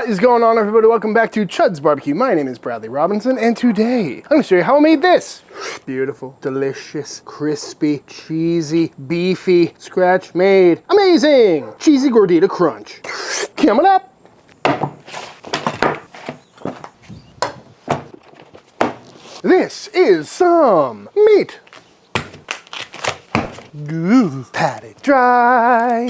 What is going on, everybody? Welcome back to Chuds BBQ. My name is Bradley Robinson, and today I'm going to show you how I made this. Beautiful, delicious, crispy, cheesy, beefy, scratch-made, amazing cheesy Gordita crunch. Coming up. This is some meat. Pat it dry.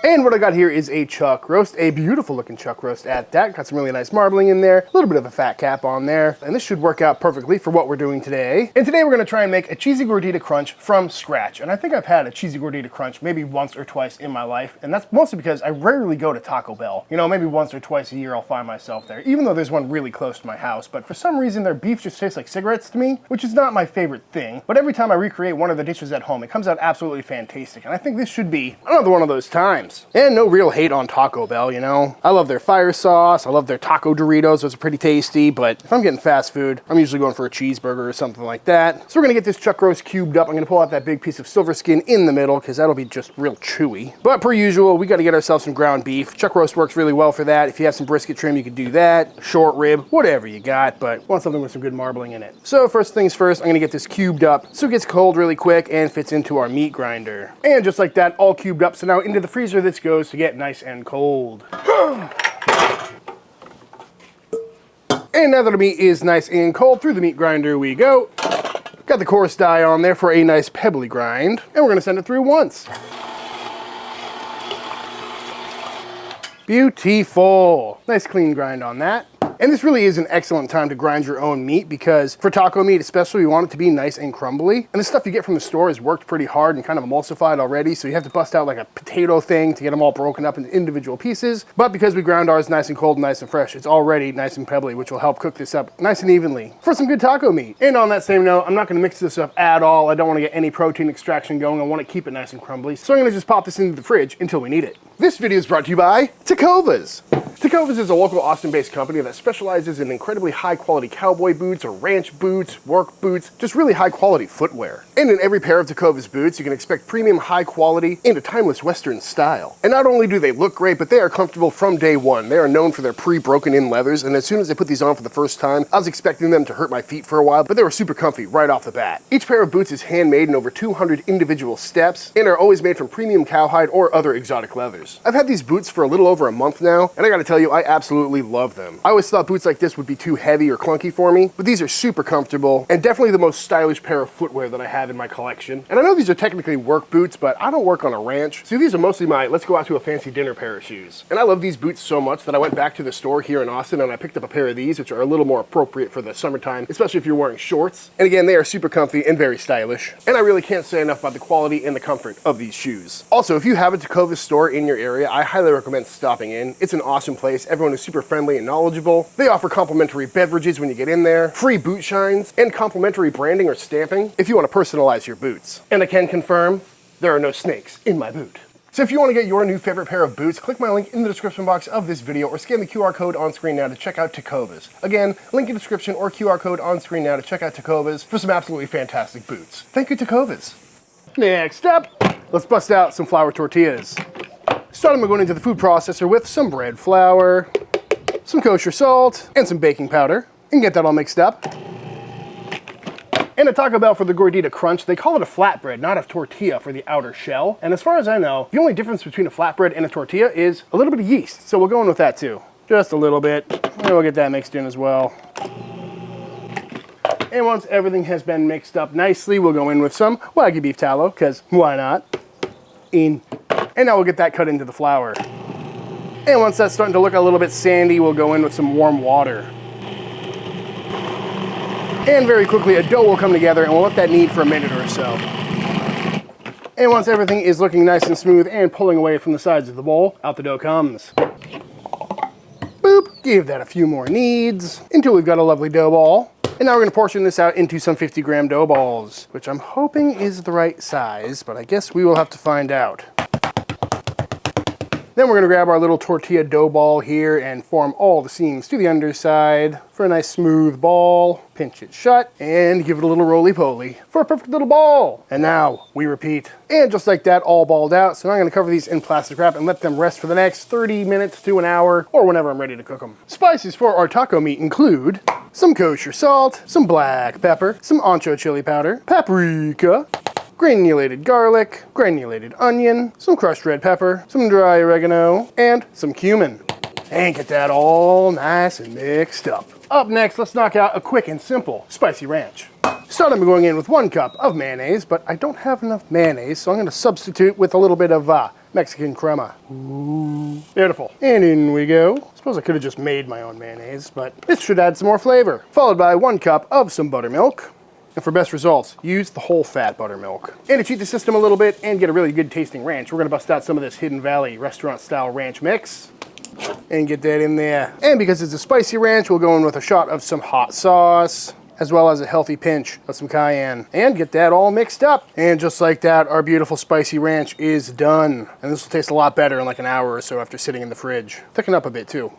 And what I got here is a chuck roast, a beautiful looking chuck roast at that. Got some really nice marbling in there, a little bit of a fat cap on there, and this should work out perfectly for what we're doing today. And today we're gonna try and make a cheesy Gordita crunch from scratch. And I think I've had a cheesy Gordita crunch maybe once or twice in my life, and that's mostly because I rarely go to Taco Bell. You know, maybe once or twice a year I'll find myself there, even though there's one really close to my house. But for some reason their beef just tastes like cigarettes to me, which is not my favorite thing. But every time I recreate one of the dishes at home, it comes out absolutely fantastic, and I think this should be another one of those times. And no real hate on Taco Bell, you know. I love their fire sauce, I love their taco Doritos, those are pretty tasty, but if I'm getting fast food, I'm usually going for a cheeseburger or something like that. So we're gonna get this chuck roast cubed up. I'm gonna pull out that big piece of silver skin in the middle, because that'll be just real chewy. But per usual, we gotta get ourselves some ground beef. Chuck roast works really well for that. If you have some brisket trim, you could do that. Short rib, whatever you got, but want something with some good marbling in it. So first things first, I'm gonna get this cubed up so it gets cold really quick and fits into our meat grinder. And just like that, all cubed up. So now into the freezer this goes to get nice and cold. And now that our meat is nice and cold, through the meat grinder we go. Got the coarse die on there for a nice pebbly grind. And we're gonna send it through once. Beautiful. Nice clean grind on that. And this really is an excellent time to grind your own meat, because for taco meat especially, we want it to be nice and crumbly. And the stuff you get from the store has worked pretty hard and kind of emulsified already, so you have to bust out like a potato thing to get them all broken up into individual pieces. But because we ground ours nice and cold and nice and fresh, it's already nice and pebbly, which will help cook this up nice and evenly for some good taco meat. And on that same note, I'm not gonna mix this up at all. I don't wanna get any protein extraction going. I wanna keep it nice and crumbly. So I'm gonna just pop this into the fridge until we need it. This video is brought to you by Tecovas. Tecovas is a local Austin-based company that specializes in incredibly high-quality cowboy boots or ranch boots, work boots, just really high-quality footwear. And in every pair of Tecovas boots, you can expect premium high-quality and a timeless Western style. And not only do they look great, but they are comfortable from day one. They are known for their pre-broken-in leathers, and as soon as I put these on for the first time, I was expecting them to hurt my feet for a while, but they were super comfy right off the bat. Each pair of boots is handmade in over 200 individual steps, and are always made from premium cowhide or other exotic leathers. I've had these boots for a little over a month now, and I gotta tell you, I absolutely love them. I always thought boots like this would be too heavy or clunky for me, but these are super comfortable and definitely the most stylish pair of footwear that I have in my collection. And I know these are technically work boots, but I don't work on a ranch, so these are mostly my let's go out to a fancy dinner pair of shoes. And I love these boots so much that I went back to the store here in Austin and I picked up a pair of these, which are a little more appropriate for the summertime, especially if you're wearing shorts. And again, they are super comfy and very stylish. And I really can't say enough about the quality and the comfort of these shoes. Also, if you have a Tecovas store in your area, I highly recommend stopping in. It's an awesome place. Everyone is super friendly and knowledgeable. They offer complimentary beverages when you get in there, free boot shines, and complimentary branding or stamping if you want to personalize your boots. And I can confirm, there are no snakes in my boot. So if you want to get your new favorite pair of boots, click my link in the description box of this video or scan the QR code on screen now to check out Tecovas. Again, link in the description or QR code on screen now to check out Tecovas for some absolutely fantastic boots. Thank you, Tecovas. Next up, let's bust out some flour tortillas. Starting by going into the food processor with some bread flour, some kosher salt, and some baking powder, and get that all mixed up. And at Taco Bell for the Gordita crunch, they call it a flatbread, not a tortilla for the outer shell. And as far as I know, the only difference between a flatbread and a tortilla is a little bit of yeast. So we'll go in with that too. Just a little bit, and we'll get that mixed in as well. And once everything has been mixed up nicely, we'll go in with some Wagyu beef tallow, because why not? And now we'll get that cut into the flour. And once that's starting to look a little bit sandy, we'll go in with some warm water. And very quickly, a dough will come together, and we'll let that knead for a minute or so. And once everything is looking nice and smooth and pulling away from the sides of the bowl, out the dough comes. Boop, give that a few more kneads until we've got a lovely dough ball. And now we're gonna portion this out into some 50-gram dough balls, which I'm hoping is the right size, but I guess we will have to find out. Then we're gonna grab our little tortilla dough ball here and form all the seams to the underside for a nice smooth ball. Pinch it shut and give it a little roly-poly for a perfect little ball. And now we repeat. And just like that, all balled out. So now I'm gonna cover these in plastic wrap and let them rest for the next 30 minutes to an hour or whenever I'm ready to cook them. Spices for our taco meat include some kosher salt, some black pepper, some ancho chili powder, paprika, granulated garlic, granulated onion, some crushed red pepper, some dry oregano, and some cumin. And get that all nice and mixed up. Up next, let's knock out a quick and simple spicy ranch. Start, I'm going in with 1 cup of mayonnaise, but I don't have enough mayonnaise, so I'm gonna substitute with a little bit of Mexican crema. Ooh, beautiful. And in we go. Suppose I could have just made my own mayonnaise, but this should add some more flavor. Followed by 1 cup of some buttermilk. And for best results, use the whole fat buttermilk. And to cheat the system a little bit and get a really good tasting ranch, we're gonna bust out some of this Hidden Valley restaurant style ranch mix and get that in there. And because it's a spicy ranch, we'll go in with a shot of some hot sauce, as well as a healthy pinch of some cayenne, and get that all mixed up. And just like that, our beautiful spicy ranch is done. And this will taste a lot better in like an hour or so after sitting in the fridge. Thicken up a bit too.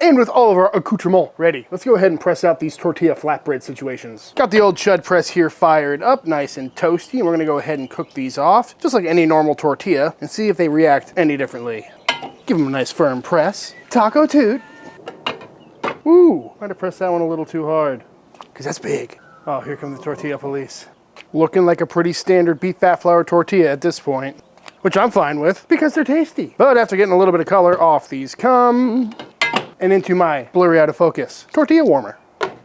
And with all of our accoutrements ready, let's go ahead and press out these tortilla flatbread situations. Got the old Chud press here fired up, nice and toasty, and we're gonna go ahead and cook these off, just like any normal tortilla, and see if they react any differently. Give them a nice firm press. Taco toot. Ooh, might have pressed that one a little too hard, because that's big. Oh, here come the tortilla police. Looking like a pretty standard beef fat flour tortilla at this point, which I'm fine with, because they're tasty. But after getting a little bit of color, off these come. And into my blurry out of focus tortilla warmer.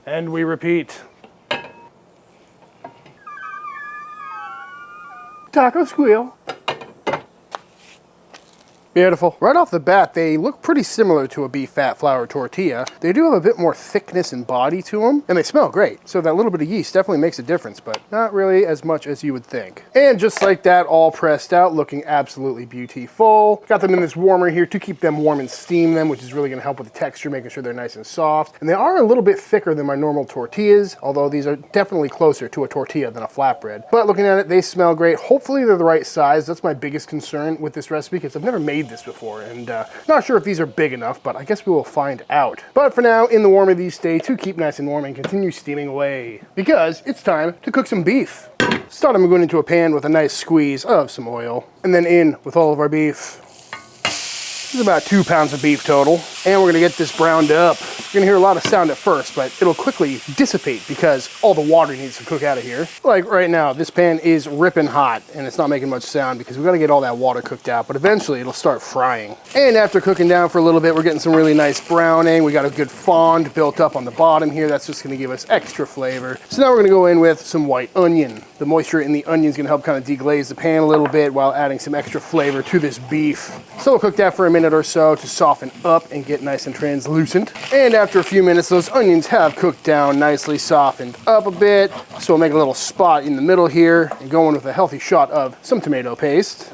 And we repeat. Taco squeal. Beautiful. Right off the bat, they look pretty similar to a beef fat flour tortilla. They do have a bit more thickness and body to them, and they smell great. So that little bit of yeast definitely makes a difference, but not really as much as you would think. And just like that, all pressed out, looking absolutely beautiful. Got them in this warmer here to keep them warm and steam them, which is really gonna help with the texture, making sure they're nice and soft. And they are a little bit thicker than my normal tortillas, although these are definitely closer to a tortilla than a flatbread. But looking at it, they smell great. Hopefully they're the right size. That's my biggest concern with this recipe, because I've never made this before, and not sure if these are big enough, but I guess we will find out. But for now, in the warmer these stay to keep nice and warm and continue steaming away, because it's time to cook some beef. Start, I'm going into a pan with a nice squeeze of some oil, and then in with all of our beef. This is about 2 pounds of beef total, and we're gonna get this browned up. You're gonna hear a lot of sound at first, but it'll quickly dissipate because all the water needs to cook out of here. Like right now, this pan is ripping hot, and it's not making much sound because we gotta get all that water cooked out, but eventually it'll start frying. And after cooking down for a little bit, we're getting some really nice browning. We got a good fond built up on the bottom here. That's just gonna give us extra flavor. So now we're gonna go in with some white onion. The moisture in the onion is gonna help kind of deglaze the pan a little bit while adding some extra flavor to this beef. So we'll cook that for a minute or so to soften up and get nice and translucent. And after a few minutes, those onions have cooked down nicely, softened up a bit. So we'll make a little spot in the middle here and go in with a healthy shot of some tomato paste.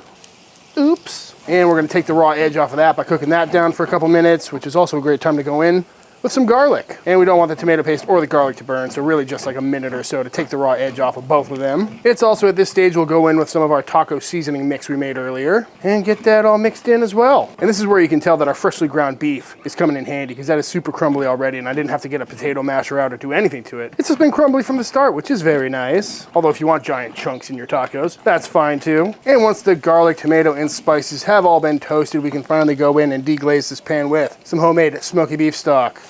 Oops. And we're gonna take the raw edge off of that by cooking that down for a couple minutes, which is also a great time to go in with some garlic. And we don't want the tomato paste or the garlic to burn, so really just like a minute or so to take the raw edge off of both of them. It's also at this stage we'll go in with some of our taco seasoning mix we made earlier and get that all mixed in as well. And this is where you can tell that our freshly ground beef is coming in handy, because that is super crumbly already, and I didn't have to get a potato masher out or do anything to it. It's just been crumbly from the start, which is very nice. Although if you want giant chunks in your tacos, that's fine too. And once the garlic, tomato, and spices have all been toasted, we can finally go in and deglaze this pan with some homemade smoky beef stock.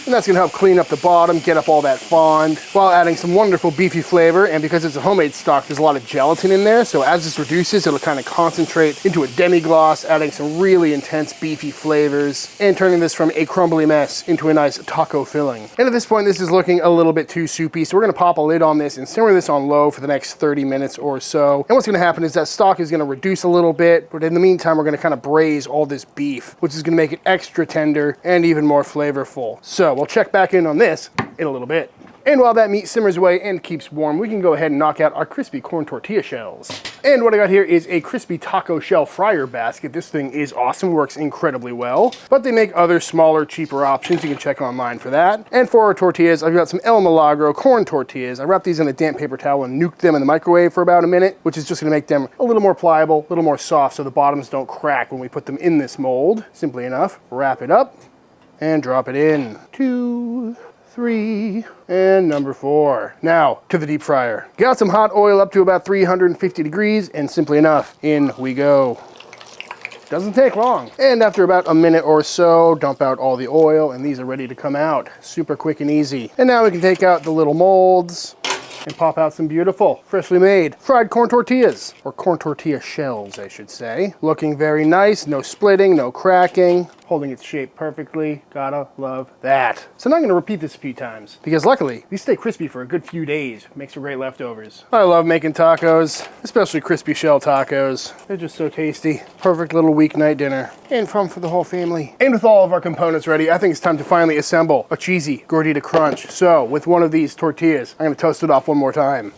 And that's gonna help clean up the bottom, get up all that fond, while adding some wonderful beefy flavor. And because it's a homemade stock, there's a lot of gelatin in there, so as this reduces, it'll kind of concentrate into a demi-gloss, adding some really intense beefy flavors, and turning this from a crumbly mess into a nice taco filling. And at this point, this is looking a little bit too soupy, so we're gonna pop a lid on this and simmer this on low for the next 30 minutes or so. And what's gonna happen is that stock is gonna reduce a little bit, but in the meantime, we're gonna kind of braise all this beef, which is gonna make it extra tender and even more flavorful. So we'll check back in on this in a little bit. And while that meat simmers away and keeps warm, we can go ahead and knock out our crispy corn tortilla shells. And what I got here is a crispy taco shell fryer basket. This thing is awesome, works incredibly well, but they make other smaller, cheaper options. You can check online for that. And for our tortillas, I've got some El Milagro corn tortillas. I wrap these in a damp paper towel and nuke them in the microwave for about a minute, which is just gonna make them a little more pliable, a little more soft so the bottoms don't crack when we put them in this mold. Simply enough, wrap it up and drop it in. 2, 3, and number 4. Now, to the deep fryer. Got some hot oil up to about 350 degrees, and simply enough, in we go. Doesn't take long. And after about a minute or so, dump out all the oil, and these are ready to come out. Super quick and easy. And now we can take out the little molds and pop out some beautiful, freshly made fried corn tortillas, or corn tortilla shells, I should say. Looking very nice, no splitting, no cracking, holding its shape perfectly. Gotta love that. So now I'm gonna repeat this a few times, because luckily, these stay crispy for a good few days. Makes for great leftovers. I love making tacos, especially crispy shell tacos. They're just so tasty. Perfect little weeknight dinner. And fun for the whole family. And with all of our components ready, I think it's time to finally assemble a cheesy Gordita crunch. So with one of these tortillas, I'm gonna toast it off one more time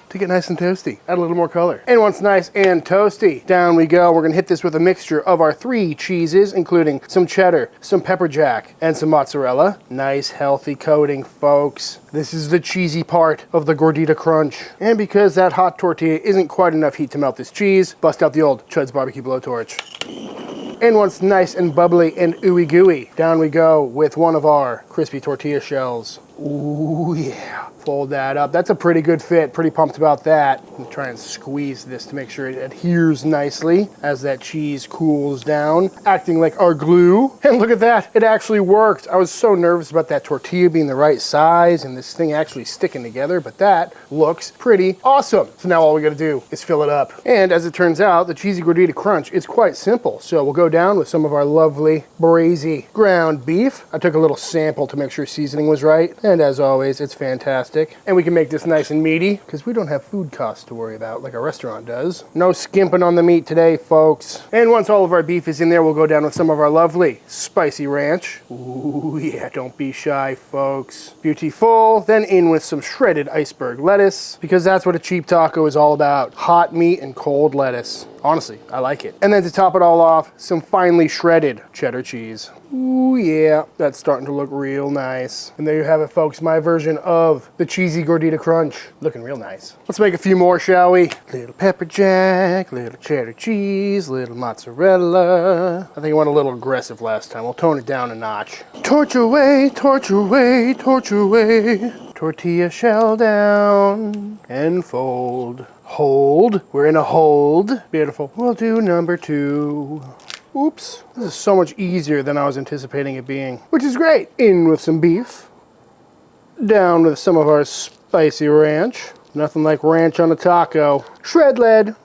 to get nice and toasty. Add a little more color. And once nice and toasty, down we go. We're gonna hit this with a mixture of our 3 cheeses, including some cheddar, some pepper jack, and some mozzarella. Nice healthy coating, folks. This is the cheesy part of the Gordita crunch. And because that hot tortilla isn't quite enough heat to melt this cheese, bust out the old Chuds BBQ blowtorch. And once nice and bubbly and ooey gooey, down we go with one of our crispy tortilla shells. Ooh, yeah. Fold that up. That's a pretty good fit. Pretty pumped about that. I'm gonna try and squeeze this to make sure it adheres nicely as that cheese cools down, acting like our glue. And look at that. It actually worked. I was so nervous about that tortilla being the right size and this thing actually sticking together, but that looks pretty awesome. So now all we gotta do is fill it up. And as it turns out, the cheesy Gordita crunch is quite simple. So we'll go down with some of our lovely braisy ground beef. I took a little sample to make sure seasoning was right. And as always, it's fantastic. And we can make this nice and meaty because we don't have food costs to worry about like a restaurant does. No skimping on the meat today, folks. And once all of our beef is in there, we'll go down with some of our lovely spicy ranch. Ooh, yeah, don't be shy, folks. Beautiful. Then in with some shredded iceberg lettuce, because that's what a cheap taco is all about. Hot meat and cold lettuce. Honestly, I like it. And then to top it all off, some finely shredded cheddar cheese. Ooh, yeah, that's starting to look real nice. And there you have it, folks, my version of the cheesy Gordita crunch. Looking real nice. Let's make a few more, shall we? Little pepper jack, little cheddar cheese, little mozzarella. I think I went a little aggressive last time. We'll tone it down a notch. Torch away, torch away, torch away. Tortilla shell down and fold. Hold. We're in a hold. Beautiful. We'll do number 2. Oops. This is so much easier than I was anticipating it being, which is great. In with some beef. Down with some of our spicy ranch. Nothing like ranch on a taco. Shred lead.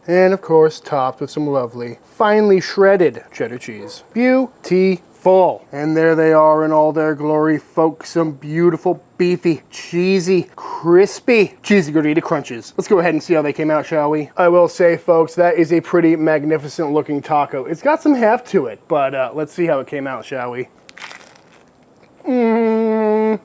And of course, topped with some lovely, finely shredded cheddar cheese. Beautiful. And there they are in all their glory, folks. Some beautiful, beefy, cheesy, crispy, cheesy Gordita crunches. Let's go ahead and see how they came out, shall we? I will say, folks, that is a pretty magnificent looking taco. It's got some heft to it, but let's see how it came out, shall we? Ooh.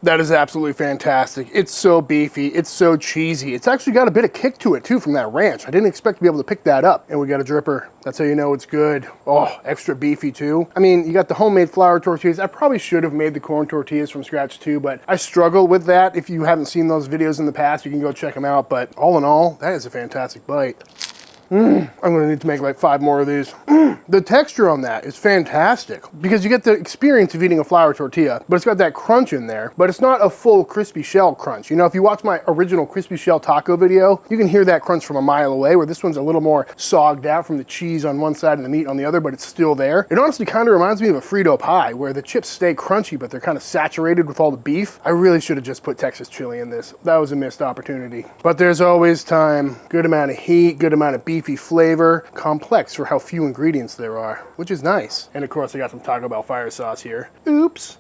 That is absolutely fantastic. It's so beefy. It's so cheesy. It's actually got a bit of kick to it, too, from that ranch. I didn't expect to be able to pick that up. And we got a dripper. That's how you know it's good. Oh, extra beefy, too. I mean, you got the homemade flour tortillas. I probably should have made the corn tortillas from scratch, too, but I struggle with that. If you haven't seen those videos in the past, you can go check them out. But all in all, that is a fantastic bite. I'm gonna need to make like 5 more of these. The texture on that is fantastic because you get the experience of eating a flour tortilla, but it's got that crunch in there, but it's not a full crispy shell crunch. You know, if you watch my original crispy shell taco video, you can hear that crunch from a mile away, where this one's a little more sogged out from the cheese on one side and the meat on the other, but it's still there. It honestly kind of reminds me of a Frito pie, where the chips stay crunchy, but they're kind of saturated with all the beef. I really should have just put Texas chili in this. That was a missed opportunity. But there's always time. Good amount of heat, good amount of beefy flavor, complex for how few ingredients there are, which is nice. And of course I got some Taco Bell fire sauce here. Oops.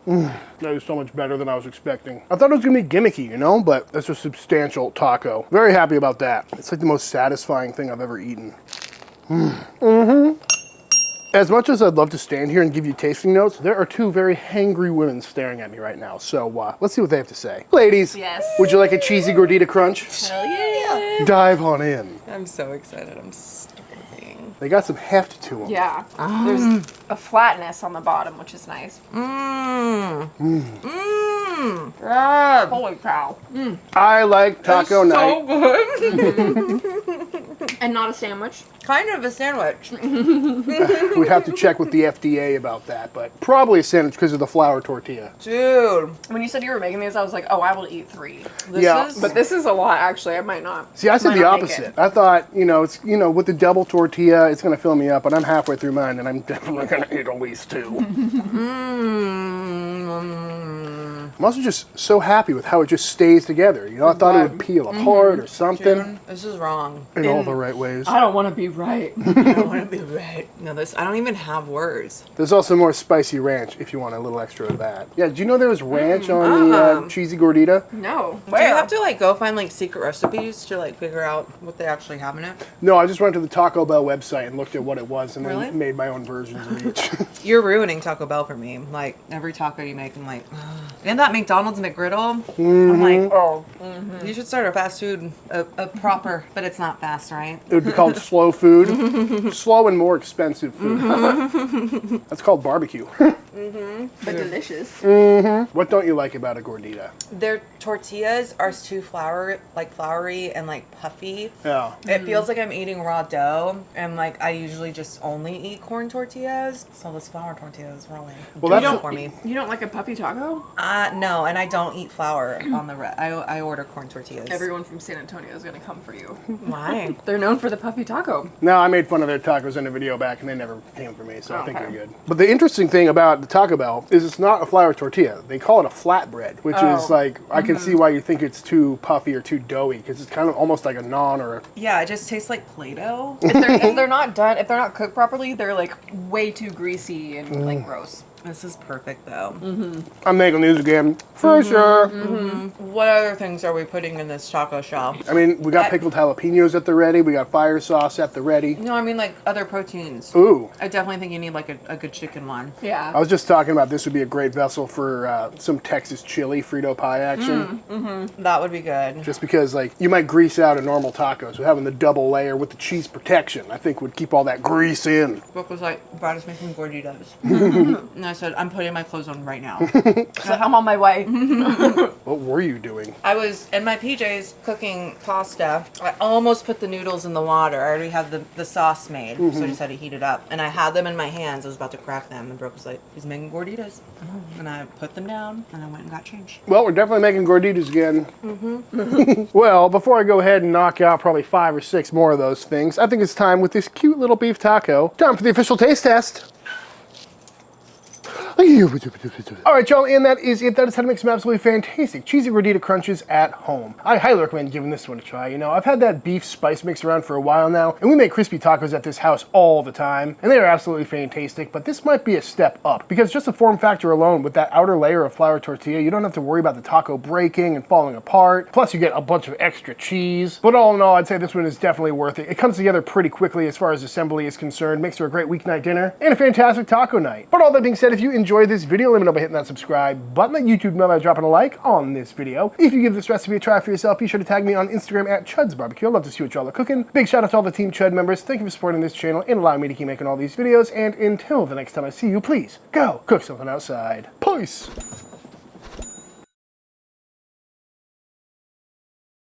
That is so much better than I was expecting. I thought it was gonna be gimmicky, you know, but that's a substantial taco. Very happy about that. It's like the most satisfying thing I've ever eaten. As much as I'd love to stand here and give you tasting notes, there are 2 very hangry women staring at me right now. So let's see what they have to say. Ladies, yes. Would you like a cheesy gordita crunch? Hell yeah. Dive on in. I'm so excited. I'm starving. They got some heft to them. Yeah. There's a flatness on the bottom, which is nice. Holy cow. I like taco night. So good. And not a sandwich. Kind of a sandwich. We'd have to check with the FDA about that, but probably a sandwich because of the flour tortilla. Dude. When you said you were making these, I was like, oh, I will eat 3. But This is a lot, actually. I might not. See, I said might the not make opposite. it. I thought, it's, with the double tortilla, it's going to fill me up, but I'm halfway through mine, and I'm definitely going to eat at least 2. I'm also just so happy with how it just stays together. You know, I thought it would peel apart or something. Dude, this is wrong. In all the right ways. I don't want to be right. I don't want to be right. No, I don't even have words. There's also more spicy ranch if you want a little extra of that. Yeah, did you know there was ranch on the cheesy gordita? No. Do you have to like go find like secret recipes to like figure out what they actually have in it? No, I just went to the Taco Bell website and looked at what it was and Really? then made my own versions of each. You're ruining Taco Bell for me. Like every taco you make, I'm like, ugh. And that McDonald's McGriddle, I'm like, Oh. you should start a fast food, a proper, but it's not fast, right? It would be called slow food. Slow and more expensive food. That's called barbecue. But delicious. What don't you like about a gordita? Their tortillas are too floury and like puffy. Yeah. It feels like I'm eating raw dough, and like I usually just only eat corn tortillas. So this flour tortilla is really that's for me. You don't like a puffy taco? No, and I don't eat flour on the I order corn tortillas. Everyone from San Antonio is going to come for you. Why? They're known for the puffy taco. No, I made fun of their tacos in a video back and they never came for me, so I think they're good. But the interesting thing about the Taco Bell is it's not a flour tortilla. They call it a flatbread, which is like, I can see why you think it's too puffy or too doughy, because it's kind of almost like a naan or a... Yeah, it just tastes like Play-Doh. If they're not cooked properly, they're like way too greasy and like gross. This is perfect though. I'm making these again, for sure. What other things are we putting in this taco shell? I mean, we got pickled jalapenos at the ready. We got fire sauce at the ready. No, I mean like other proteins. Ooh. I definitely think you need like a good chicken one. Yeah. I was just talking about this would be a great vessel for some Texas chili Frito pie action. That would be good. Just because, like, you might grease out a normal taco, so having the double layer with the cheese protection, I think would keep all that grease in. Brooke was like, Brad is making gorditas. And I said, I'm putting my clothes on right now. So I'm on my way. What were you doing? I was in my PJs cooking pasta. I almost put the noodles in the water. I already had the sauce made, so I just had to heat it up. And I had them in my hands. I was about to crack them, and Brooke was like, he's making gorditas. And I put them down, and I went and got changed. Well, we're definitely making gorditas again. Well, before I go ahead and knock out probably 5 or 6 more of those things, I think it's time with this cute little beef taco. Time for the official taste test. All right, y'all, and that is it. That is how to make some absolutely fantastic cheesy gordita crunches at home. I highly recommend giving this one a try. You know, I've had that beef spice mix around for a while now, and we make crispy tacos at this house all the time, and they are absolutely fantastic, but this might be a step up, because just the form factor alone, with that outer layer of flour tortilla, you don't have to worry about the taco breaking and falling apart, plus you get a bunch of extra cheese. But all in all, I'd say this one is definitely worth it. It comes together pretty quickly as far as assembly is concerned, makes for a great weeknight dinner, and a fantastic taco night. But all that being said, if you enjoyed this video, let me know by hitting that subscribe button, let YouTube know by dropping a like on this video. If you give this recipe a try for yourself, be sure to tag me on Instagram at Chuds BBQ. I'd love to see what y'all are cooking. Big shout out to all the Team Chud members. Thank you for supporting this channel and allowing me to keep making all these videos. And until the next time I see you, please go cook something outside. Peace.